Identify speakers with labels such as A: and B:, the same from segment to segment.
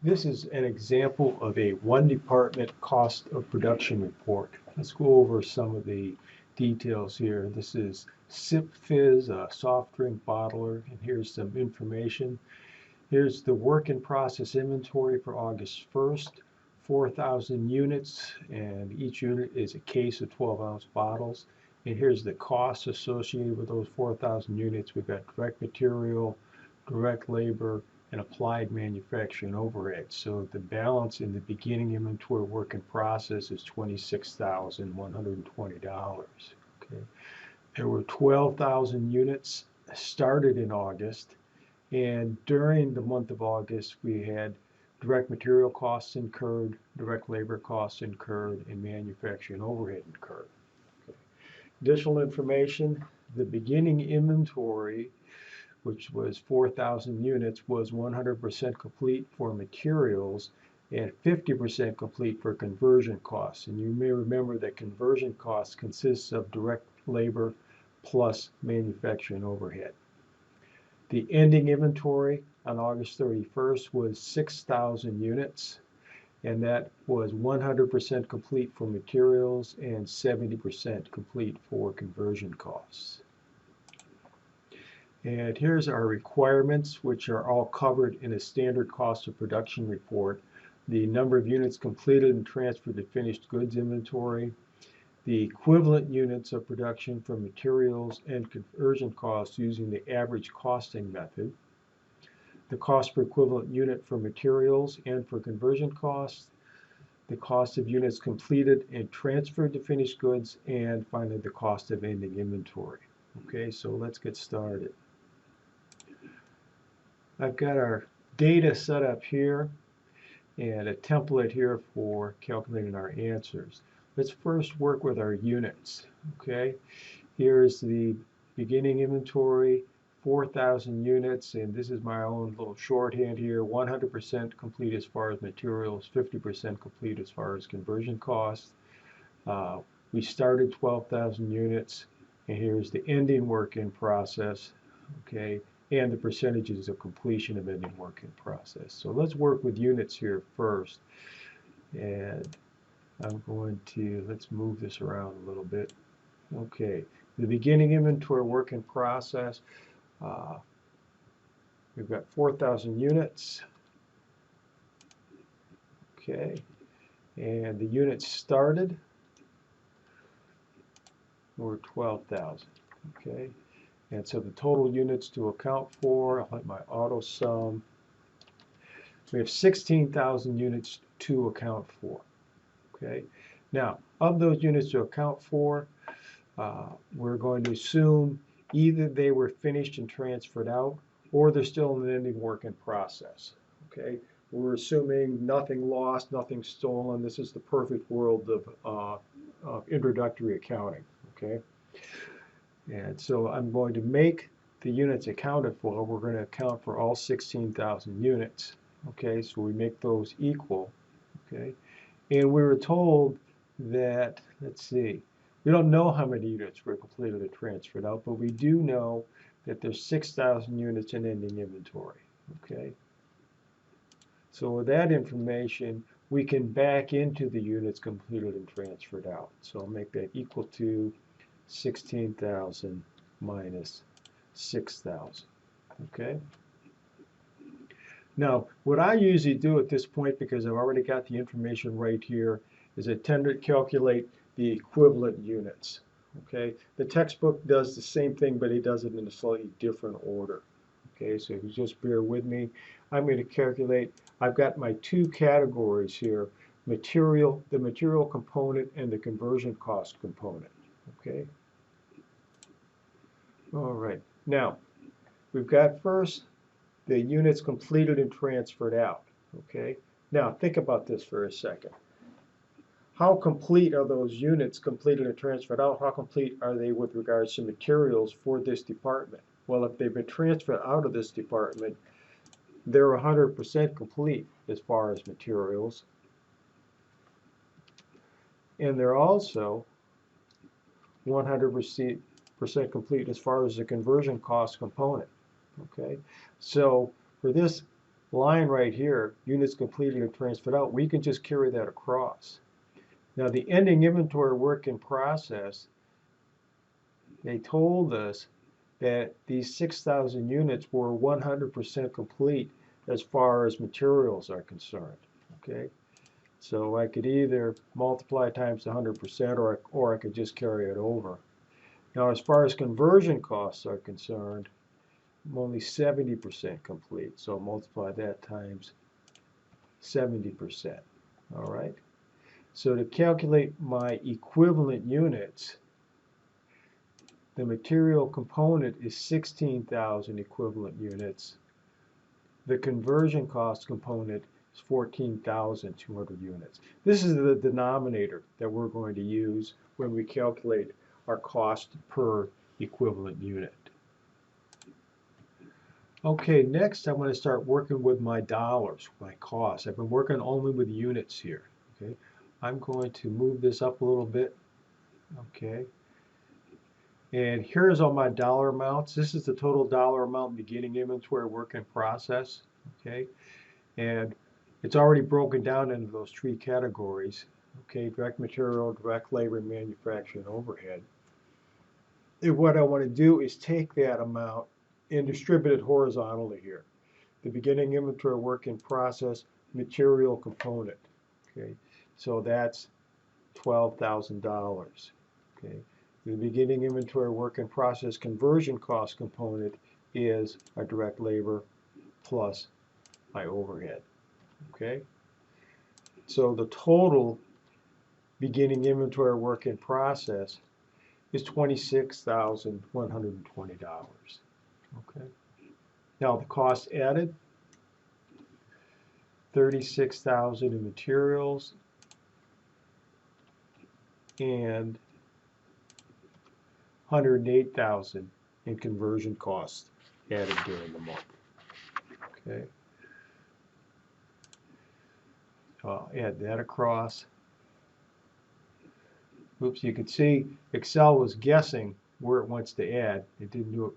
A: This is an example of a one department cost of production report. Let's go over some of the details here. This is Sip Fizz, a soft drink bottler, and here's some information. Here's the work in process inventory for August 1st, 4,000 units, and each unit is a case of 12-ounce bottles. And here's the costs associated with those 4,000 units. We've got direct material, direct labor, and applied manufacturing overhead. So the balance in the beginning inventory work in process is $26,120. Okay. There were 12,000 units started in August, and during the month of August, we had direct material costs incurred, direct labor costs incurred, and manufacturing overhead incurred. Okay. Additional information, the beginning inventory, which was 4,000 units, was 100% complete for materials and 50% complete for conversion costs. And you may remember that conversion costs consists of direct labor plus manufacturing overhead. The ending inventory on August 31st was 6,000 units, and that was 100% complete for materials and 70% complete for conversion costs. And here's our requirements, which are all covered in a standard cost of production report. The number of units completed and transferred to finished goods inventory, the equivalent units of production for materials and conversion costs using the average costing method, the cost per equivalent unit for materials and for conversion costs, the cost of units completed and transferred to finished goods, and finally the cost of ending inventory. Okay, so let's get started. I've got our data set up here and a template here for calculating our answers. Let's first work with our units. Okay, here's the beginning inventory, 4,000 units, and this is my own little shorthand here, 100% complete as far as materials, 50% complete as far as conversion costs. We started 12,000 units, and here's the ending work in process. Okay, and the percentages of completion of ending work in process. So let's work with units here first. And I'm going to, let's move this around a little bit. Okay, the beginning inventory work in process. We've got 4,000 units. Okay, and the units started were 12,000. Okay. And so the total units to account for, I'll let my auto sum. We have 16,000 units to account for. Okay. Now, of those units to account for, we're going to assume either they were finished and transferred out, or they're still in an ending work in process. Okay. We're assuming nothing lost, nothing stolen. This is the perfect world of introductory accounting. Okay. And so I'm going to make the units accounted for. We're going to account for all 16,000 units. Okay, so we make those equal. Okay, and we were told that, let's see, we don't know how many units were completed and transferred out, but we do know that there's 6,000 units in ending inventory. Okay, so with that information, we can back into the units completed and transferred out. So I'll make that equal to 16,000 minus 6,000. Okay. Now, what I usually do at this point, because I've already got the information right here, is I tend to calculate the equivalent units. Okay. The textbook does the same thing, but it does it in a slightly different order. Okay, so if you just bear with me, I'm going to calculate. I've got my two categories here: material, the material component, and the conversion cost component. Okay. All right. Now, we've got first the units completed and transferred out. Okay. Now, think about this for a second. How complete are those units completed and transferred out? How complete are they with regards to materials for this department? Well, if they've been transferred out of this department, they're 100% complete as far as materials. And they're also 100% complete as far as the conversion cost component. Okay, so for this line right here, units completed and transferred out, we can just carry that across. Now the ending inventory work in process, they told us that these 6,000 units were 100% complete as far as materials are concerned. Okay, so I could either multiply times 100% or I could just carry it over. Now as far as conversion costs are concerned, I'm only 70% complete, so multiply that times 70%. All right. So to calculate my equivalent units, the material component is 16,000 equivalent units. The conversion cost component is 14,200 units. This is the denominator that we're going to use when we calculate our cost per equivalent unit. Okay, next I'm going to start working with my dollars, my costs. I've been working only with units here. Okay, I'm going to move this up a little bit. Okay, and here's all my dollar amounts. This is the total dollar amount beginning inventory work in process. Okay, and it's already broken down into those three categories. Okay, direct material, direct labor, manufacturing, overhead. And what I want to do is take that amount and distribute it horizontally here. The beginning inventory work in process material component. Okay, so that's $12,000. Okay, the beginning inventory work in process conversion cost component is my direct labor plus my overhead. Okay, so the total beginning inventory work in process is $26,120. Okay. Now the cost added, 36,000 in materials and 108,000 in conversion costs added during the month. Okay. So I'll add that across. Oops, you can see Excel was guessing where it wants to add. It didn't do it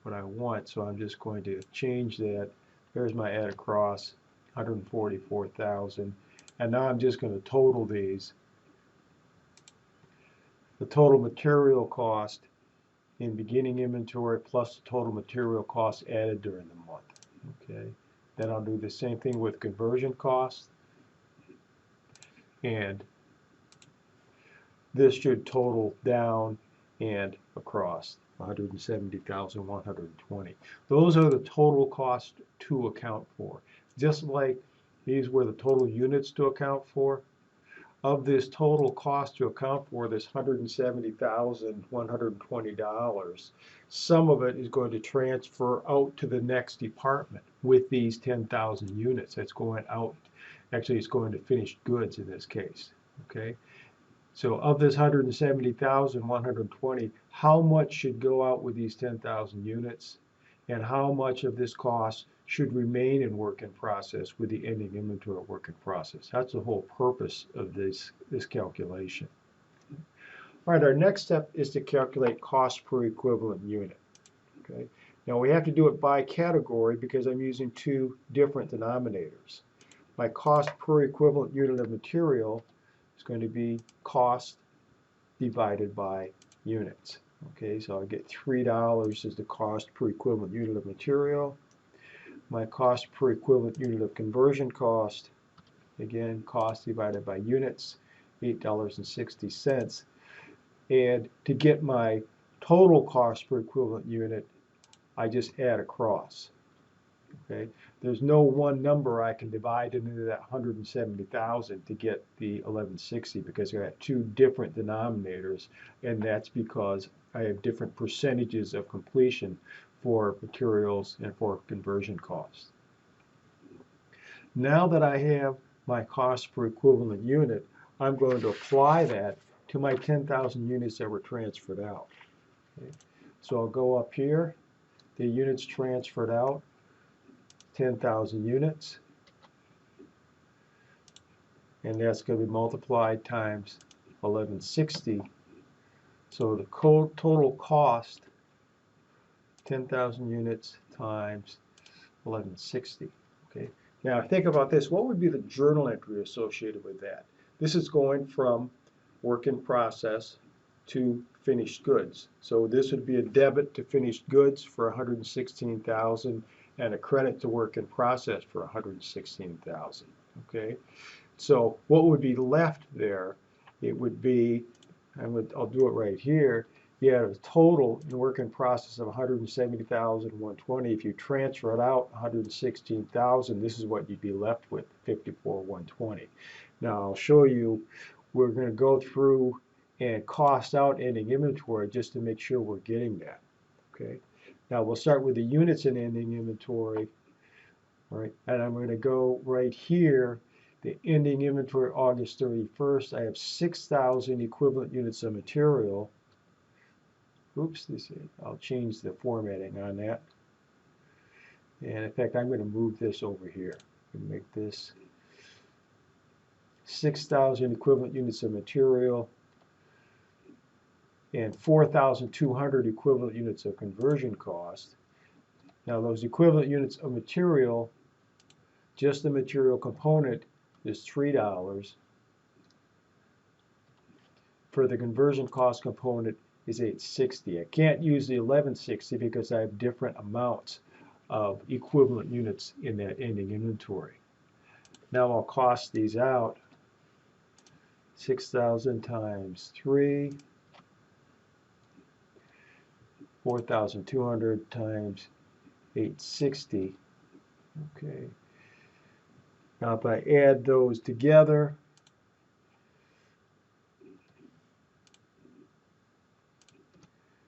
A: what I want, so I'm just going to change that. There's my add across, 144,000. And now I'm just going to total these. The total material cost in beginning inventory plus the total material cost added during the month. Okay. Then I'll do the same thing with conversion costs. And this should total down and across 170,120. Those are the total costs to account for. Just like these were the total units to account for. Of this total cost to account for, this $170,120, some of it is going to transfer out to the next department with these 10,000 units. That's going out. Actually, it's going to finished goods in this case. Okay. So of this 170,120, how much should go out with these 10,000 units, and how much of this cost should remain in work in process with the ending inventory work in process? That's the whole purpose of this calculation. All right, our next step is to calculate cost per equivalent unit. Okay. Now we have to do it by category because I'm using two different denominators. My cost per equivalent unit of material is going to be cost divided by units. Okay, so I get $3 as the cost per equivalent unit of material. My cost per equivalent unit of conversion cost, again, cost divided by units, $8.60. And to get my total cost per equivalent unit, I just add across. Okay, there's no one number I can divide into that 170,000 to get the 1160 because I got two different denominators, and that's because I have different percentages of completion for materials and for conversion costs. Now that I have my cost per equivalent unit, I'm going to apply that to my 10,000 units that were transferred out. Okay. So I'll go up here, the units transferred out, 10,000 units, and that's going to be multiplied times 1160. So the total cost, 10,000 units times 1160. Okay. Now think about this. What would be the journal entry associated with that? This is going from work in process to finished goods. So this would be a debit to finished goods for 116,000 and a credit to work in process for 116,000. Okay. So what would be left there? It would be, I'll do it right here. You have a total in work in process of 170,120. If you transfer it out 116,000, this is what you'd be left with, 54,120. Now I'll show you, we're going to go through and cost out ending inventory just to make sure we're getting that. Okay. Now we'll start with the units in ending inventory. All right, and I'm going to go right here. The ending inventory August 31st, I have 6,000 equivalent units of material. Oops, I'll change the formatting on that. And in fact, I'm going to move this over here and make this 6,000 equivalent units of material and 4,200 equivalent units of conversion cost. Now those equivalent units of material, just the material component is $3. For the conversion cost component is $860. I can't use the $1160 because I have different amounts of equivalent units in that ending inventory. Now I'll cost these out. 6,000 times 3, 4,200 times 860. Okay. Now if I add those together,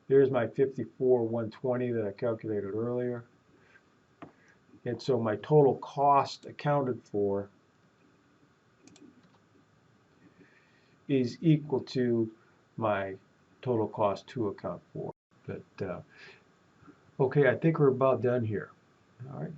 A: there's my 54,120 that I calculated earlier. And so my total cost accounted for is equal to my total cost to account for. But okay, I think we're about done here. All right.